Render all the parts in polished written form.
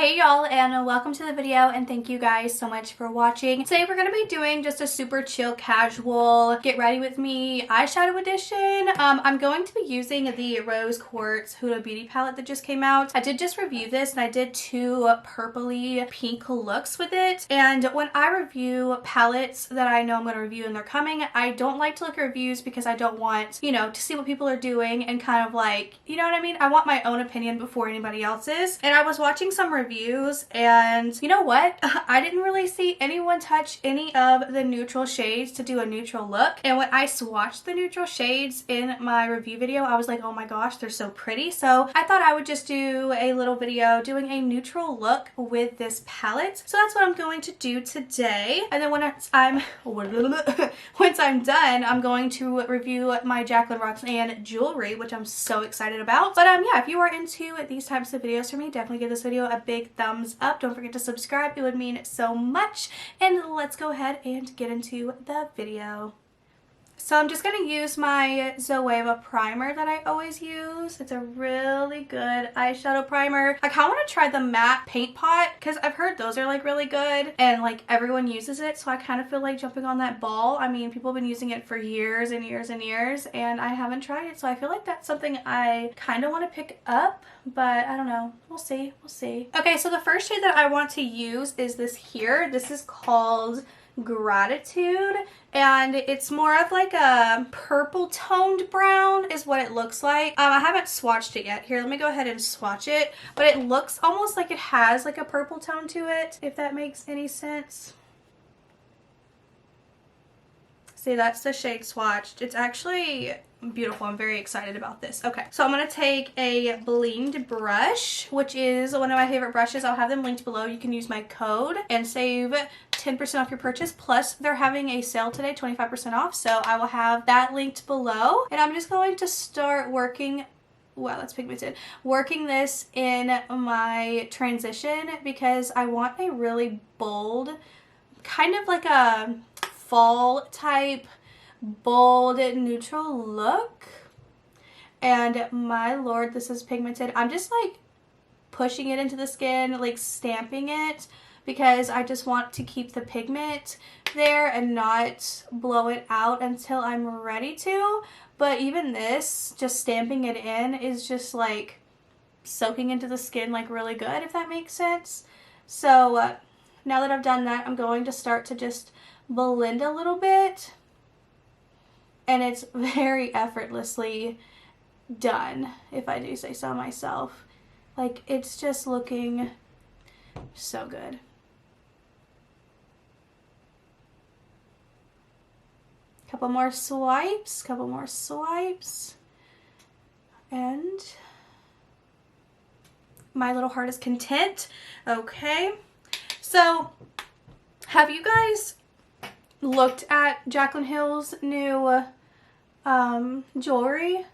Hey y'all, and welcome to the video, and thank you guys so much for watching. Today we're going to be doing just a super chill, casual, get ready with me eyeshadow edition. I'm going to be using the Rose Quartz Huda Beauty palette that just came out. I did just review this, and I did two purpley pink looks with it. And when I review palettes that I know I'm going to review and they're coming, I don't like to look at reviews because I don't want, you know, to see what people are doing and kind of like, you know what I mean? I want my own opinion before anybody else's. And I was watching some reviews, and you know what? I didn't really see anyone touch any of the neutral shades to do a neutral look. And when I swatched the neutral shades in my review video, I was like, oh my gosh, they're so pretty. So I thought I would just do a little video doing a neutral look with this palette. So that's what I'm going to do today. And then once I'm done, I'm going to review my Jaclyn Roxanne jewelry, which I'm so excited about. But yeah, if you are into these types of videos for me, definitely give this video a big thumbs up. Don't forget to subscribe. It would mean so much. And let's go ahead and get into the video. So I'm just going to use my Zoeva primer that I always use. It's a really good eyeshadow primer. I kind of want to try the matte paint pot because I've heard those are like really good and like everyone uses it. So I kind of feel like jumping on that ball. I mean, people have been using it for years and years and years and I haven't tried it. So I feel like that's something I kind of want to pick up, but I don't know. We'll see. We'll see. Okay, so the first shade that I want to use is this here. This is called Gratitude, and it's more of like a purple toned brown is what it looks like. I haven't swatched it yet. Here, let me go ahead and swatch it, but it looks almost like it has like a purple tone to it, if that makes any sense. See, that's the shade swatched. It's actually beautiful. I'm very excited about this. Okay, so I'm going to take a blinged brush, which is one of my favorite brushes. I'll have them linked below. You can use my code and save 10% off your purchase. Plus, they're having a sale today, 25% off. So I will have that linked below. And I'm just going to start working. Wow, that's pigmented. Working this in my transition because I want a really bold, kind of like a fall type bold neutral look. And my lord, this is pigmented. I'm just like pushing it into the skin, like stamping it, because I just want to keep the pigment there and not blow it out until I'm ready to. But even this, just stamping it in, is just like soaking into the skin like really good, if that makes sense. So now that I've done that, I'm going to start to just blend a little bit, and it's very effortlessly done, if I do say so myself. Like, it's just looking so good. Couple more swipes, and my little heart is content. Okay, so have you guys looked at Jaclyn Hill's new jewelry?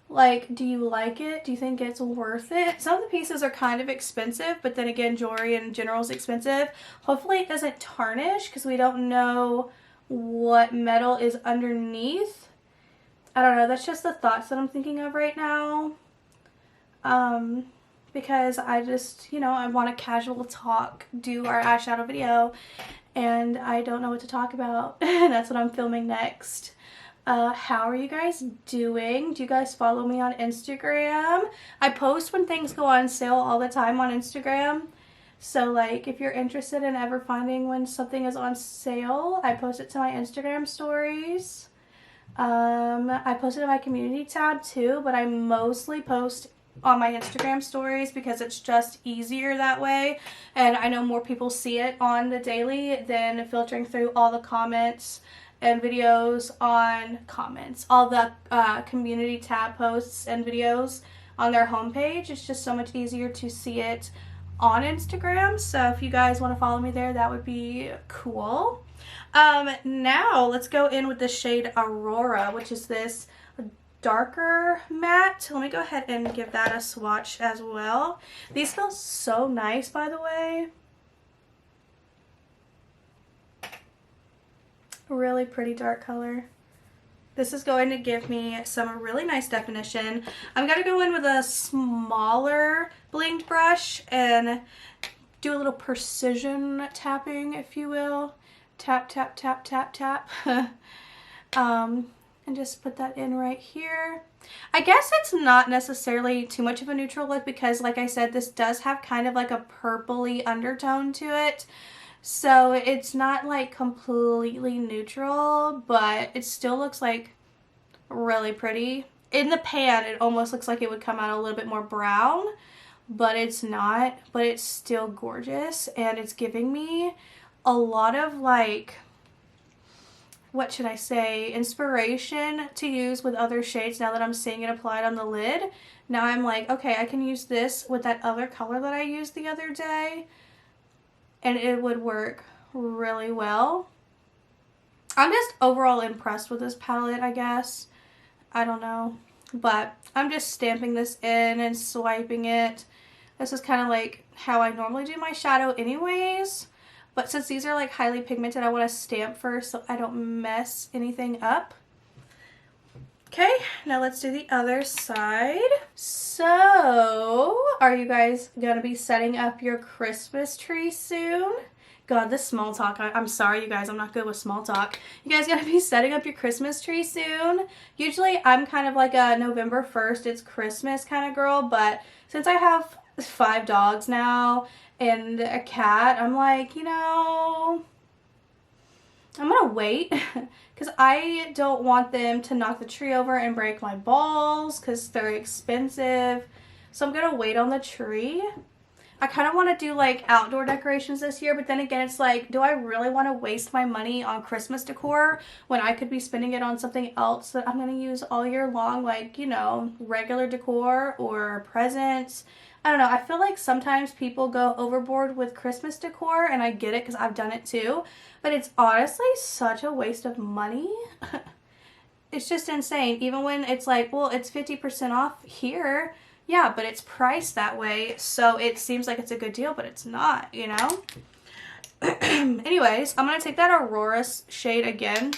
Like, do you like it? Do you think it's worth it? Some of the pieces are kind of expensive, but then again, jewelry in general is expensive. Hopefully it doesn't tarnish because we don't know what metal is underneath. I don't know. That's just the thoughts that I'm thinking of right now. Because I just, you know, I want a casual talk, do our eyeshadow video, and I don't know what to talk about. That's what I'm filming next. How are you guys doing? Do you guys follow me on Instagram? I post when things go on sale all the time on Instagram. So like, if you're interested in ever finding when something is on sale, I post it to my Instagram stories. I post it in my community tab too, but I mostly post on my Instagram stories because it's just easier that way, and I know more people see it on the daily than filtering through all the comments and videos on comments, all the community tab posts and videos on their homepage. It's just so much easier to see it on Instagram. So if you guys want to follow me there, that would be cool. Now let's go in with the shade Aurora, which is this darker matte. Let me go ahead and give that a swatch as well. These feel so nice, by the way. Really pretty dark color. This is going to give me some really nice definition. I'm going to go in with a smaller blinged brush and do a little precision tapping, if you will. Tap, tap, tap, tap, tap. And just put that in right here. I guess it's not necessarily too much of a neutral look because, like I said, this does have kind of like a purpley undertone to it. So it's not like completely neutral, but it still looks like really pretty. In the pan, it almost looks like it would come out a little bit more brown, but it's not. But it's still gorgeous, and it's giving me a lot of like, what should I say, inspiration to use with other shades now that I'm seeing it applied on the lid. Now I'm like, okay, I can use this with that other color that I used the other day, and it would work really well. I'm just overall impressed with this palette, I guess. I don't know, but I'm just stamping this in and swiping it. This is kind of like how I normally do my shadow anyways. But since these are like highly pigmented, I want to stamp first so I don't mess anything up. Okay, now let's do the other side. So, are you guys going to be setting up your Christmas tree soon? God, this small talk, I'm sorry you guys, I'm not good with small talk. You guys going to be setting up your Christmas tree soon? Usually I'm kind of like a November 1st, it's Christmas kind of girl, but since I have 5 dogs now and a cat, I'm like, you know, I'm gonna wait because I don't want them to knock the tree over and break my balls because they're expensive. So I'm gonna wait on the tree. I kind of want to do like outdoor decorations this year, but then again, it's like, do I really want to waste my money on Christmas decor when I could be spending it on something else that I'm going to use all year long, like, you know, regular decor or presents? I don't know. I feel like sometimes people go overboard with Christmas decor, and I get it because I've done it too, but it's honestly such a waste of money. It's just insane. Even when it's like, well, it's 50% off here. Yeah, but it's priced that way, so it seems like it's a good deal, but it's not, you know? Anyways, I'm going to take that Aurora shade again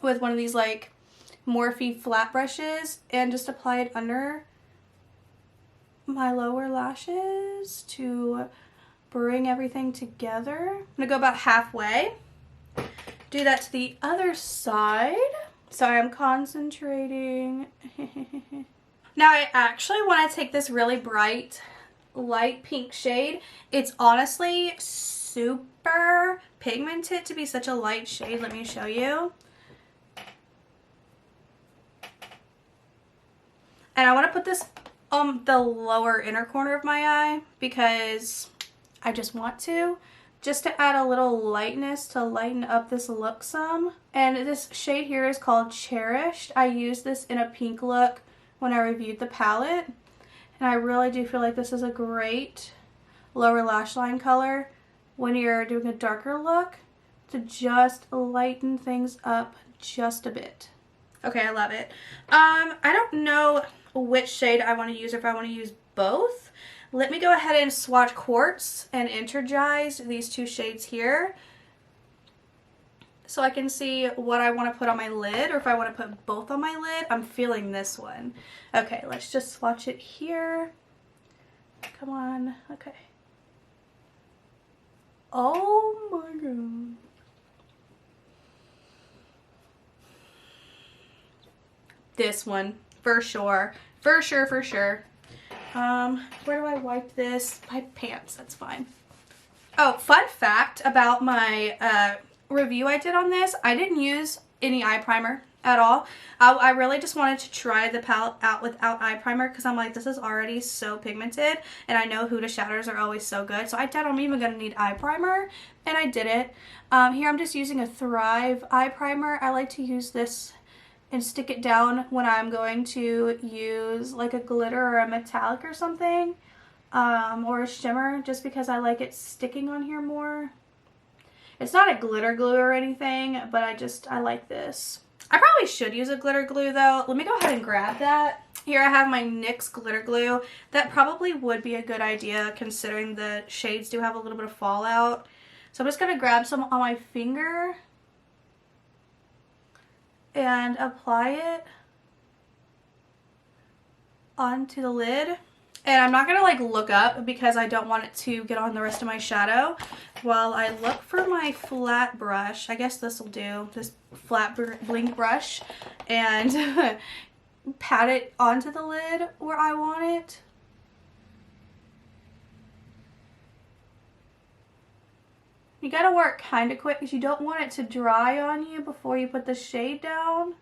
with one of these, like, Morphe flat brushes and just apply it under my lower lashes to bring everything together. I'm going to go about halfway. Do that to the other side. Sorry, I'm concentrating. Now I actually want to take this really bright light pink shade. It's honestly super pigmented to be such a light shade. Let me show you. And I want to put this on the lower inner corner of my eye because I just want to. Just to add a little lightness to lighten up this look some. And this shade here is called Cherished. I used this in a pink look when I reviewed the palette, and I really do feel like this is a great lower lash line color when you're doing a darker look to just lighten things up just a bit. Okay, I love it. I don't know which shade I want to use, if I want to use both. Let me go ahead and swatch Quartz and Energize, these two shades here, so I can see what I want to put on my lid, or if I want to put both on my lid. I'm feeling this one. Okay, let's just swatch it here. Come on. Okay. Oh my god. This one, for sure. For sure, for sure. Where do I wipe this? My pants, that's fine. Oh, fun fact about my, review I did on this, I didn't use any eye primer at all. I really just wanted to try the palette out without eye primer because I'm like, this is already so pigmented, and I know Huda shadows are always so good, so I doubt I'm even gonna need eye primer, and I did it. Here I'm just using a Thrive eye primer. I like to use this and stick it down when I'm going to use like a glitter or a metallic or something, or a shimmer, just because I like it sticking on here more. It's not a glitter glue or anything, but I like this. I probably should use a glitter glue though. Let me go ahead and grab that. Here I have my NYX glitter glue. That probably would be a good idea considering the shades do have a little bit of fallout. So I'm just going to grab some on my finger and apply it onto the lid. And I'm not going to like look up because I don't want it to get on the rest of my shadow. While I look for my flat brush, I guess this will do, this flat bling brush, and pat it onto the lid where I want it. You gotta work kind of quick because you don't want it to dry on you before you put the shade down.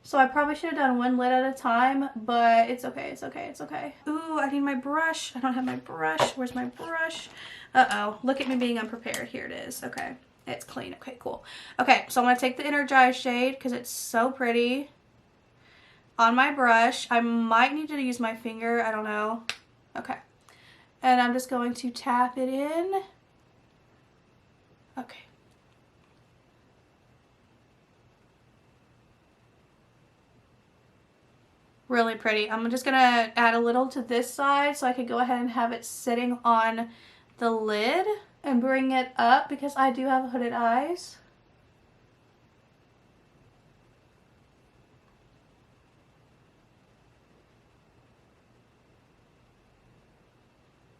So I probably should have done one lid at a time, but it's okay, it's okay, it's okay. Ooh, I need my brush. I don't have my brush. Where's my brush? Uh-oh, look at me being unprepared. Here it is. Okay, it's clean. Okay, cool. Okay, so I'm gonna take the Energize shade because it's so pretty on my brush. I might need to use my finger, I don't know. Okay, and I'm just going to tap it in. Okay. Really pretty. I'm just gonna add a little to this side so I can go ahead and have it sitting on the lid and bring it up because I do have hooded eyes.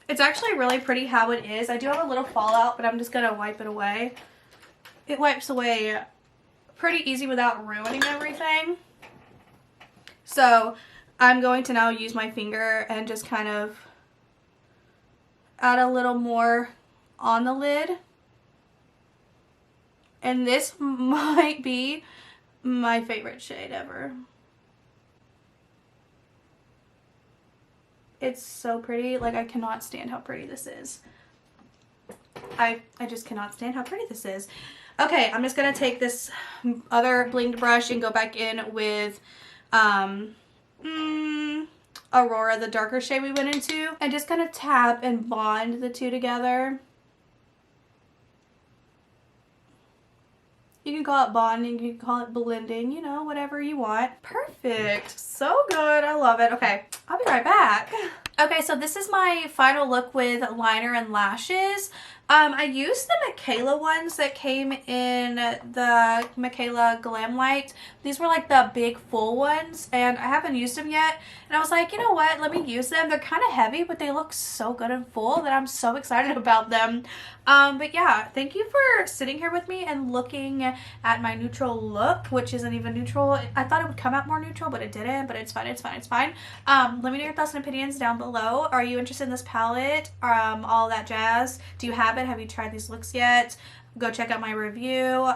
It's actually really pretty how it is. I do have a little fallout, but I'm just gonna wipe it away. It wipes away pretty easy without ruining everything. So I'm going to now use my finger and just kind of add a little more on the lid. And this might be my favorite shade ever. It's so pretty. Like, I cannot stand how pretty this is. I just cannot stand how pretty this is. Okay, I'm just going to take this other blinged brush and go back in with Aurora, the darker shade we went into, and just kind of tap and bond the two together. You can call it bonding, you can call it blending, you know, whatever you want. Perfect. So good. I love it. Okay, I'll be right back. Okay, so this is my final look with liner and lashes. I used the Michaela ones that came in the Michaela Glam Light. These were like the big full ones, and I haven't used them yet. And I was like, you know what? Let me use them. They're kind of heavy, but they look so good and full that I'm so excited about them. But yeah, thank you for sitting here with me and looking at my neutral look, which isn't even neutral. I thought it would come out more neutral, but it didn't. But it's fine. It's fine. It's fine. Let me know your thoughts and opinions down below. Are you interested in this palette? All that jazz. Do you have it? Have you tried these looks yet? Go check out my review.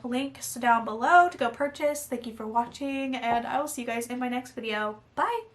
Links down below to go purchase. Thank you for watching, and I will see you guys in my next video. Bye!